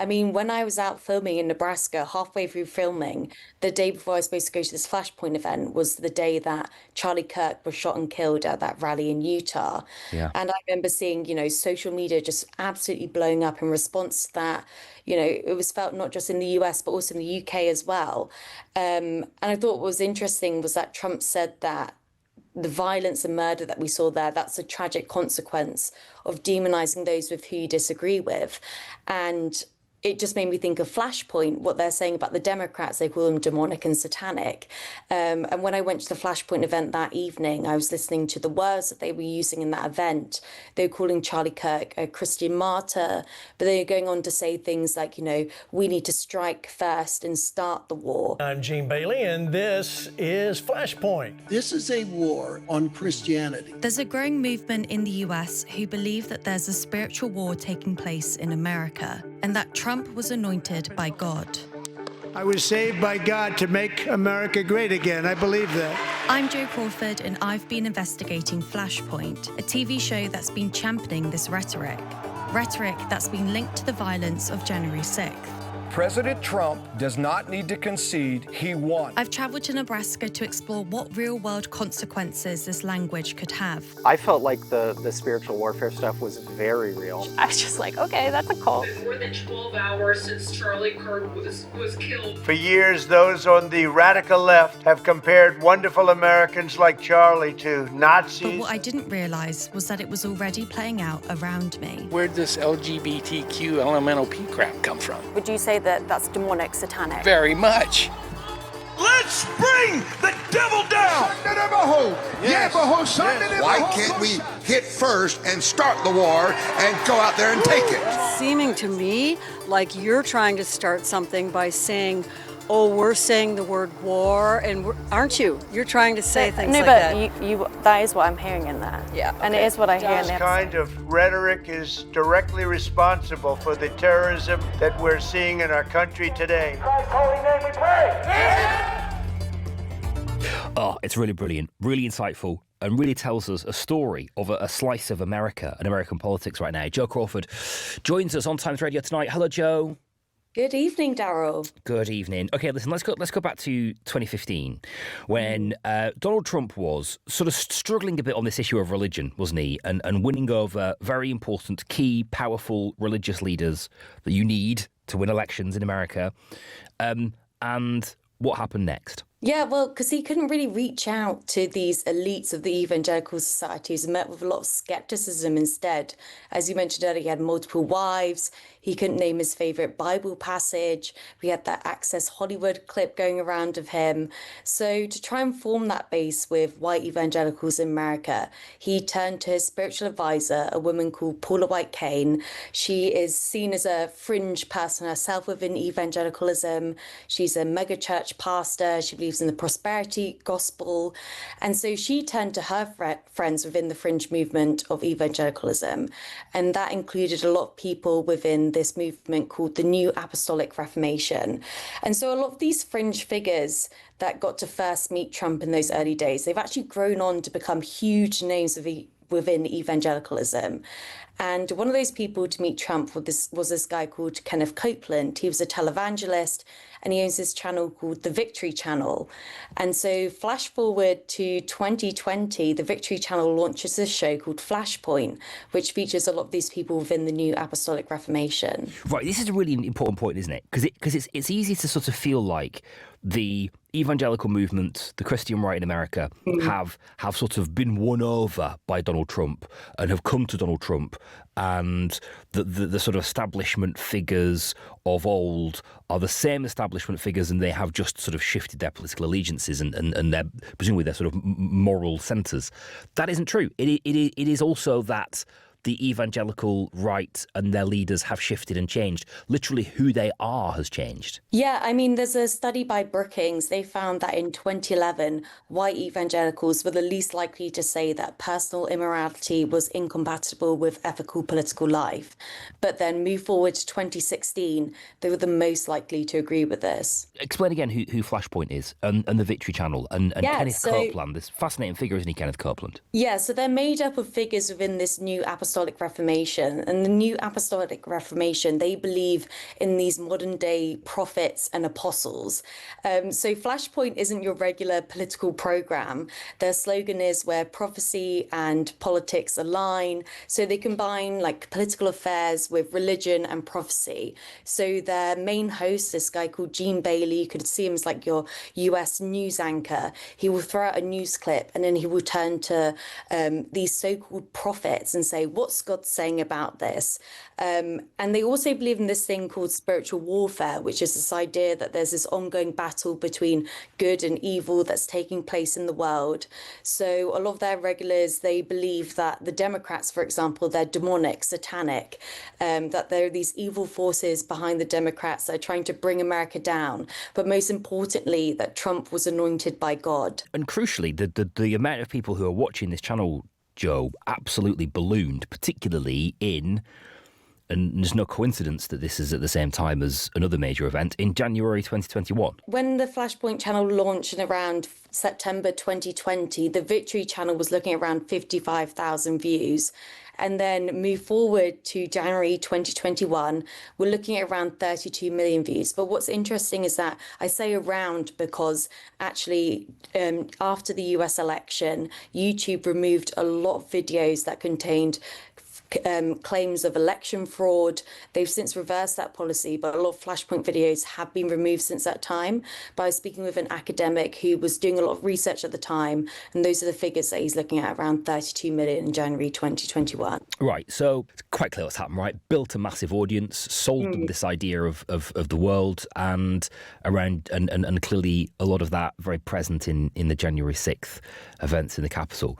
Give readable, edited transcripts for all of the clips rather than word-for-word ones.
I mean, when I was out filming in Nebraska, halfway through filming, the day before I was supposed to go to this Flashpoint event was the day that Charlie Kirk was shot and killed at that rally in Utah. Yeah. And I remember seeing, social media just absolutely blowing up in response to that. It was felt not just in the US, but also in the UK as well. And I thought what was interesting was that Trump said that the violence and murder that we saw there, that's a tragic consequence of demonizing those with who you disagree with. And it just made me think of Flashpoint, what they're saying about the Democrats. They call them demonic and satanic. And when I went to the Flashpoint event that evening, I was listening to the words that they were using in that event. They were calling Charlie Kirk a Christian martyr, but they were going on to say things like, we need to strike first and start the war. I'm Gene Bailey, and this is Flashpoint. This is a war on Christianity. There's a growing movement in the US who believe that there's a spiritual war taking place in America, and that Trump was anointed by God. I was saved by God to make America great again. I believe that. I'm Jo Crawford, and I've been investigating Flashpoint, a TV show that's been championing this rhetoric that's been linked to the violence of January 6th. President Trump does not need to concede. He won. I've travelled to Nebraska to explore what real-world consequences this language could have. I felt like the spiritual warfare stuff was very real. I was just like, okay, that's a cult. It's more than 12 hours since Charlie Kirk was killed. For years, those on the radical left have compared wonderful Americans like Charlie to Nazis. But what I didn't realise was that it was already playing out around me. Where'd this LGBTQ elemental P crap come from? Would you say that that's demonic, satanic? Very much. Let's bring the devil down! Yes. Why can't we hit first and start the war and go out there and take it? Seeming to me like you're trying to start something by saying, oh, we're saying the word war, and aren't you? You're trying to say things like that. No, but that is what I'm hearing in there. Yeah. And it is what I hear in This there. kind of rhetoric is directly responsible for the terrorism that we're seeing in our country today. In Christ's holy name we pray. Oh, it's really brilliant, really insightful, and really tells us a story of a slice of America and American politics right now. Jo Crawford joins us on Times Radio tonight. Hello, Jo. Good evening, Daryl. Good evening. Okay, listen, let's go back to 2015 when Donald Trump was sort of struggling a bit on this issue of religion, wasn't he? And winning over very important, key, powerful religious leaders that you need to win elections in America. And what happened next? Yeah, well, because he couldn't really reach out to these elites of the evangelical societies and met with a lot of skepticism instead. As you mentioned earlier, he had multiple wives. He couldn't name his favorite Bible passage. We had that Access Hollywood clip going around of him. So to try and form that base with white evangelicals in America, he turned to his spiritual advisor, a woman called Paula White Cain. She is seen as a fringe person herself within evangelicalism. She's a mega church pastor. She believes in the prosperity gospel. And so she turned to her friends within the fringe movement of evangelicalism. And that included a lot of people within this movement called the New Apostolic Reformation. And so a lot of these fringe figures that got to first meet Trump in those early days, they've actually grown on to become huge names within evangelicalism. And one of those people to meet Trump was this guy called Kenneth Copeland. He was a televangelist, and he owns this channel called the Victory Channel. And so flash forward to 2020, the Victory Channel launches this show called Flashpoint, which features a lot of these people within the New Apostolic Reformation. Right, this is a really important point, isn't it? Because it's easy to sort of feel like the evangelical movement, the Christian right in America, have sort of been won over by Donald Trump and have come to Donald Trump, and the sort of establishment figures of old are the same establishment figures, and they have just sort of shifted their political allegiances and their, presumably their sort of moral centres. That isn't true. It is also that the evangelical right and their leaders have shifted and changed. Literally who they are has changed. Yeah, I mean, there's a study by Brookings. They found that in 2011, white evangelicals were the least likely to say that personal immorality was incompatible with ethical political life. But then move forward to 2016, they were the most likely to agree with this. Explain again who Flashpoint is and the Victory Channel and Kenneth Copeland, this fascinating figure, isn't he, Kenneth Copeland? Yeah, so they're made up of figures within this New Apostolic Apostolic Reformation. And the New Apostolic Reformation, they believe in these modern day prophets and apostles. So Flashpoint isn't your regular political program. Their slogan is where prophecy and politics align. So they combine like political affairs with religion and prophecy. So their main host, this guy called Gene Bailey, you could see him as like your US news anchor. He will throw out a news clip and then he will turn to these so-called prophets and say, what's God saying about this? And they also believe in this thing called spiritual warfare, which is this idea that there's this ongoing battle between good and evil that's taking place in the world. So a lot of their regulars, they believe that the Democrats, for example, they're demonic, satanic, that there are these evil forces behind the Democrats that are trying to bring America down. But most importantly, that Trump was anointed by God. And crucially, the amount of people who are watching this channel, Jo, absolutely ballooned, particularly in, and there's no coincidence that this is at the same time as another major event, in January 2021. When the Flashpoint channel launched in around September 2020, the Victory channel was looking at around 55,000 views. And then move forward to January 2021, we're looking at around 32 million views. But what's interesting is that I say around because actually after the US election, YouTube removed a lot of videos that contained claims of election fraud. They've since reversed that policy, but a lot of Flashpoint videos have been removed since that time. But I was speaking with an academic who was doing a lot of research at the time, and those are the figures that he's looking at, around 32 million in January 2021. Right, so it's quite clear what's happened, right? Built a massive audience, sold them this idea of the world, and around and clearly a lot of that very present in the January 6th events in the Capitol.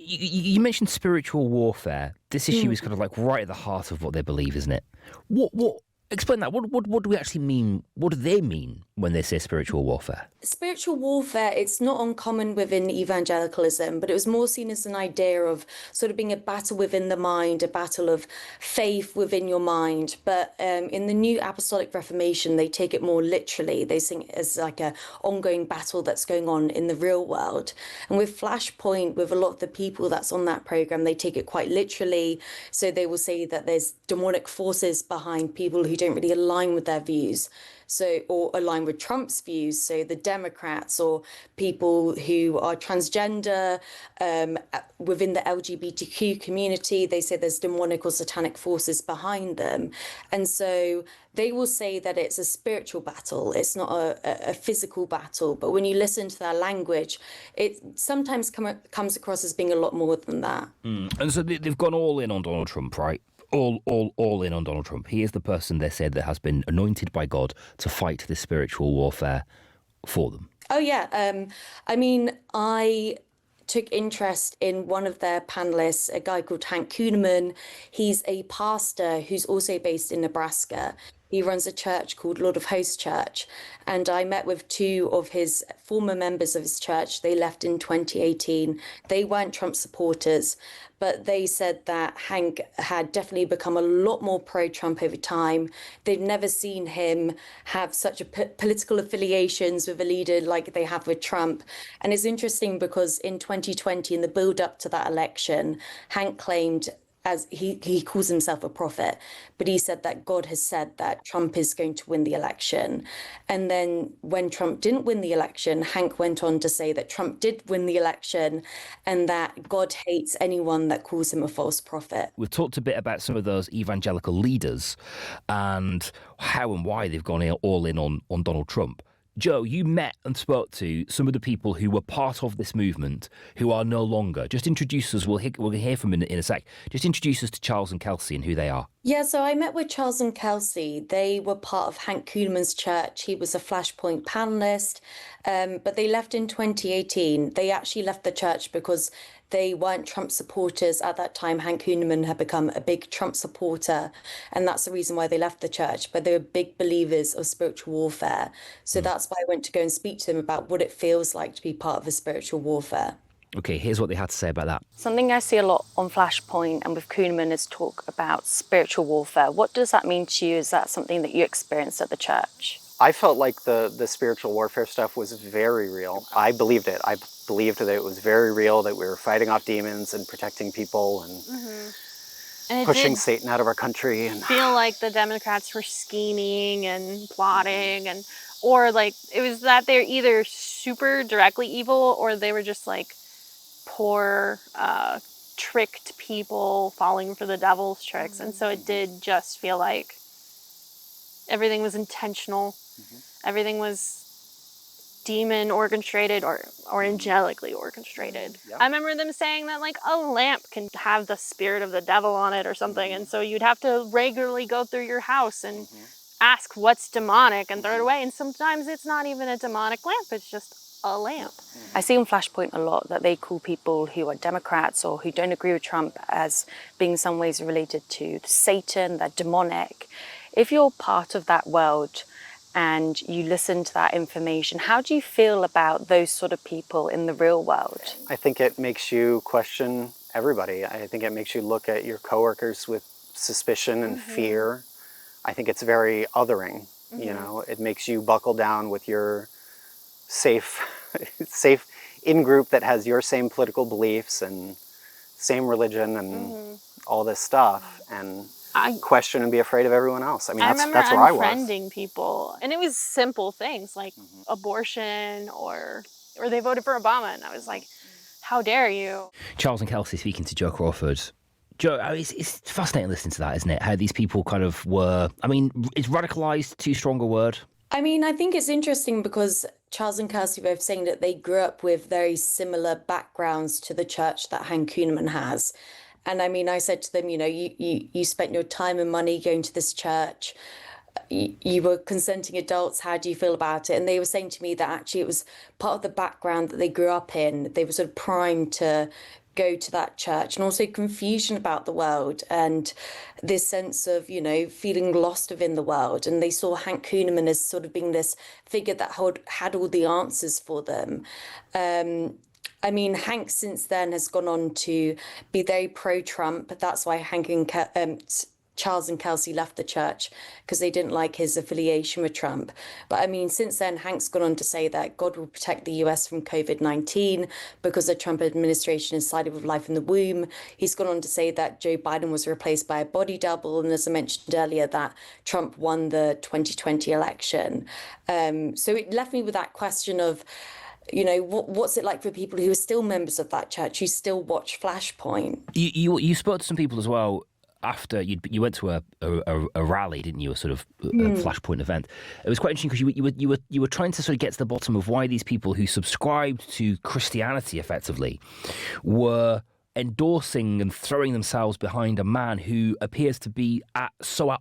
You mentioned spiritual warfare. This issue is kind of like right at the heart of what they believe, isn't it? What explain that. What do we actually mean? What do they mean when they say spiritual warfare? Spiritual warfare, it's not uncommon within evangelicalism, but it was more seen as an idea of sort of being a battle within the mind, a battle of faith within your mind. But in the New Apostolic Reformation, they take it more literally. They see it as like a ongoing battle that's going on in the real world. And with Flashpoint, with a lot of the people that's on that program, they take it quite literally. So they will say that there's demonic forces behind people who don't really align with their views. So, or align with Trump's views, so the Democrats or people who are transgender within the LGBTQ community, they say there's demonic or satanic forces behind them. And so they will say that it's a spiritual battle, it's not a physical battle. But when you listen to their language, it sometimes comes across as being a lot more than that. And so they've gone all in on Donald Trump, right? All in on Donald Trump. He is the person they said that has been anointed by God to fight this spiritual warfare for them. Oh, yeah. I mean, I took interest in one of their panelists, a guy called Hank Kuhneman. He's a pastor who's also based in Nebraska. He runs a church called Lord of Hosts Church. And I met with two of his former members of his church. They left in 2018. They weren't Trump supporters, but they said that Hank had definitely become a lot more pro-Trump over time. They've never seen him have such a political affiliations with a leader like they have with Trump. And it's interesting because in 2020, in the build-up to that election, Hank claimed, as he calls himself a prophet, but he said that God has said that Trump is going to win the election. And then when Trump didn't win the election, Hank went on to say that Trump did win the election and that God hates anyone that calls him a false prophet. We've talked a bit about some of those evangelical leaders and how and why they've gone all in on Donald Trump. Jo, you met and spoke to some of the people who were part of this movement who are no longer. Just introduce us. We'll hear from them in a sec. Just introduce us to Charles and Kelsey and who they are. Yeah, so I met with Charles and Kelsey. They were part of Hank Kuhneman's church. He was a Flashpoint panelist, but they left in 2018. They actually left the church because they weren't Trump supporters at that time. Hank Kuhneman had become a big Trump supporter, and that's the reason why they left the church. But they were big believers of spiritual warfare. So that's why I went to go and speak to them about what it feels like to be part of a spiritual warfare. Okay, here's what they had to say about that. Something I see a lot on Flashpoint and with Kuhneman is talk about spiritual warfare. What does that mean to you? Is that something that you experienced at the church? I felt like the spiritual warfare stuff was very real. I believed it. I believed that it was very real, that we were fighting off demons and protecting people and, And it pushing did Satan out of our country. And feel like the Democrats were scheming and plotting, and or like it was that they're either super directly evil or they were just like poor, tricked people falling for the devil's tricks. And so it did just feel like everything was intentional. Everything was demon orchestrated or angelically orchestrated. Yeah. I remember them saying that like a lamp can have the spirit of the devil on it or something, and so you'd have to regularly go through your house and ask what's demonic and throw it away, and sometimes it's not even a demonic lamp, it's just a lamp. I see on Flashpoint a lot that they call people who are Democrats or who don't agree with Trump as being in some ways related to Satan, they're demonic. If you're part of that world and you listen to that information, how do you feel about those sort of people in the real world? I think it makes you question everybody. I think it makes you look at your coworkers with suspicion and fear. I think it's very othering. You know, it makes you buckle down with your safe in-group that has your same political beliefs and same religion and all this stuff, and question and be afraid of everyone else. I mean, that's where I was. I remember unfriending people, and it was simple things like abortion or they voted for Obama, and I was like, how dare you? Charles and Kelsey speaking to Jo Crawford. Jo, it's fascinating listening to that, isn't it? How these people kind of were, I mean, is radicalised too strong a word? I mean, I think it's interesting because Charles and Kelsey both saying that they grew up with very similar backgrounds to the church that Hank Kuhneman has. And I mean, I said to them, you know, you spent your time and money going to this church. You were consenting adults. How do you feel about it? And they were saying to me that actually it was part of the background that they grew up in. They were sort of primed to go to that church, and also confusion about the world and this sense of, you know, feeling lost within the world. And they saw Hank Kuhneman as sort of being this figure that had all the answers for them. I mean, Hank since then has gone on to be very pro-Trump. That's why Charles and Kelsey left the church, because they didn't like his affiliation with Trump. But I mean, since then, Hank's gone on to say that God will protect the US from COVID-19 because the Trump administration has sided with life in the womb. He's gone on to say that Joe Biden was replaced by a body double. And as I mentioned earlier, that Trump won the 2020 election. So it left me with that question of, you know, what's it like for people who are still members of that church, who still watch Flashpoint? You spoke to some people as well after you went to a rally, didn't you? A sort of a Flashpoint event. It was quite interesting because you were trying to sort of get to the bottom of why these people who subscribed to Christianity effectively were endorsing and throwing themselves behind a man who appears to be at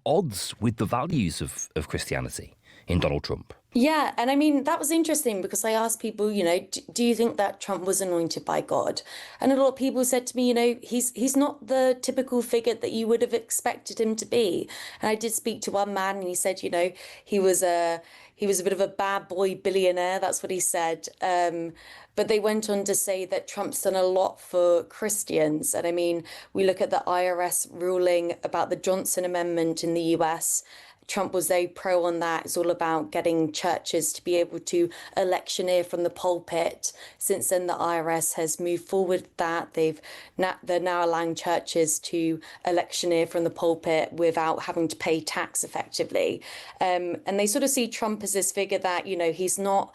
odds with the values of Christianity in Donald Trump. Yeah, and I mean, that was interesting because I asked people, you know, do you think that Trump was anointed by God? And a lot of people said to me, you know, he's not the typical figure that you would have expected him to be. And I did speak to one man and he said, you know, he was a bit of a bad boy billionaire. That's what he said. But they went on to say that Trump's done a lot for Christians. And I mean, we look at the IRS ruling about the Johnson Amendment in the US. Trump was very pro on that. It's all about getting churches to be able to electioneer from the pulpit. Since then, the IRS has moved forward with that. They're now allowing churches to electioneer from the pulpit without having to pay tax effectively. And they sort of see Trump as this figure that, you know, he's not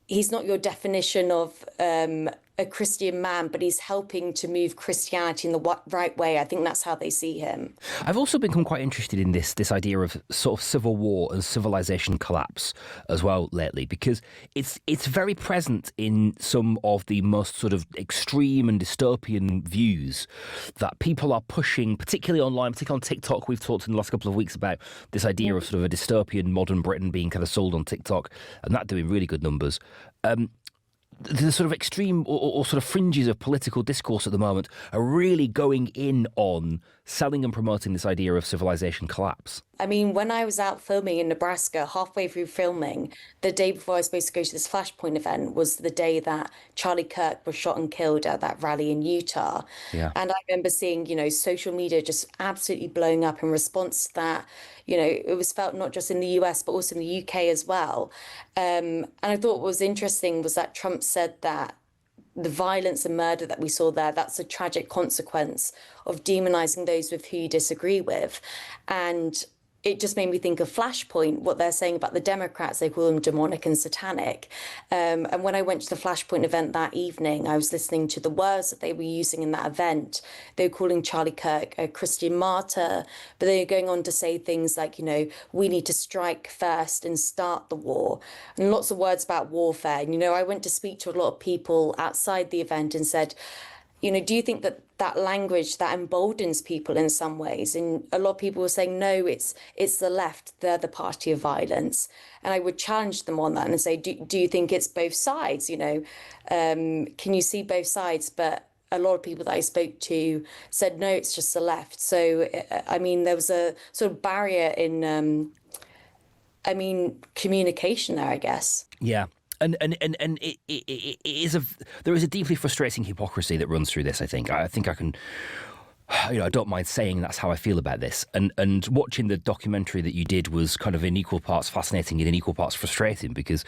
your definition of a Christian man, but he's helping to move Christianity in the right way. I think that's how they see him. I've also become quite interested in this idea of sort of civil war and civilization collapse as well lately, because it's very present in some of the most sort of extreme and dystopian views that people are pushing, particularly online, particularly on TikTok. We've talked in the last couple of weeks about this idea of sort of a dystopian modern Britain being kind of sold on TikTok and that doing really good numbers. the sort of extreme or sort of fringes of political discourse at the moment are really going in on selling and promoting this idea of civilization collapse. I mean, when I was out filming in Nebraska, halfway through filming, the day before I was supposed to go to this Flashpoint event was the day that Charlie Kirk was shot and killed at that rally in Utah. Yeah. And I remember seeing, social media just absolutely blowing up in response to that. It was felt not just in the US, but also in the UK as well. And I thought what was interesting was that Trump said that the violence and murder that we saw there, that's a tragic consequence of demonizing those with who you disagree with. And it just made me think of Flashpoint, what they're saying about the Democrats. They call them demonic and satanic. And when I went to the Flashpoint event that evening, I was listening to the words that they were using in that event. They were calling Charlie Kirk a Christian martyr, but they were going on to say things like, we need to strike first and start the war, and lots of words about warfare. And, I went to speak to a lot of people outside the event and said, do you think that language that emboldens people in some ways? And a lot of people were saying, no, it's the left, they're the party of violence. And I would challenge them on that and say, do you think it's both sides? Can you see both sides? But a lot of people that I spoke to said, no, it's just the left. So, there was a sort of barrier in, communication there, I guess. Yeah. And it is there is a deeply frustrating hypocrisy that runs through this. I think I can, I don't mind saying that's how I feel about this. And watching the documentary that you did was kind of in equal parts fascinating and in equal parts frustrating because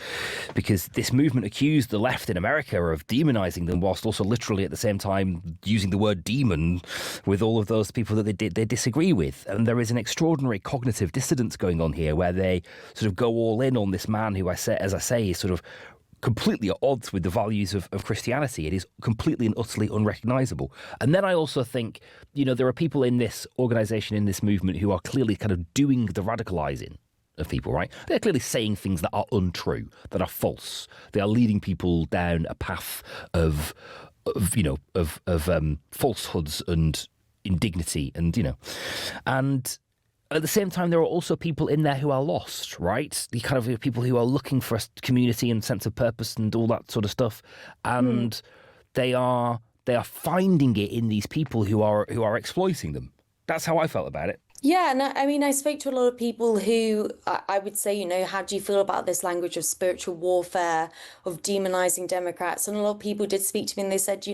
this movement accused the left in America of demonizing them, whilst also literally at the same time using the word demon with all of those people that they disagree with. And there is an extraordinary cognitive dissonance going on here, where they sort of go all in on this man who, as I say, is sort of completely at odds with the values of Christianity. It is completely and utterly unrecognisable. And then I also think, there are people in this organisation, in this movement, who are clearly kind of doing the radicalising of people, right? They're clearly saying things that are untrue, that are false. They are leading people down a path of falsehoods and indignity and at the same time, there are also people in there who are lost, right? The kind of people who are looking for a community and sense of purpose and all that sort of stuff, and they are finding it in these people who are exploiting them. That's how I felt about it. Yeah, and I spoke to a lot of people who I would say, how do you feel about this language of spiritual warfare, of demonizing Democrats? And a lot of people did speak to me and they said,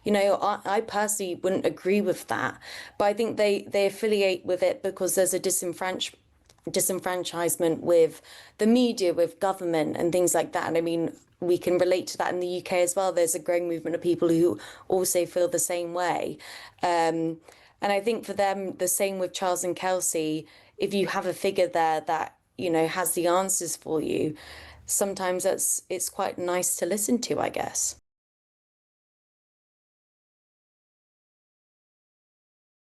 I personally wouldn't agree with that. But I think they affiliate with it because there's a disenfranchisement with the media, with government and things like that. And we can relate to that in the UK as well. There's a growing movement of people who also feel the same way. And I think for them, the same with Charles and Kelsey, if you have a figure there that, has the answers for you, sometimes it's quite nice to listen to, I guess.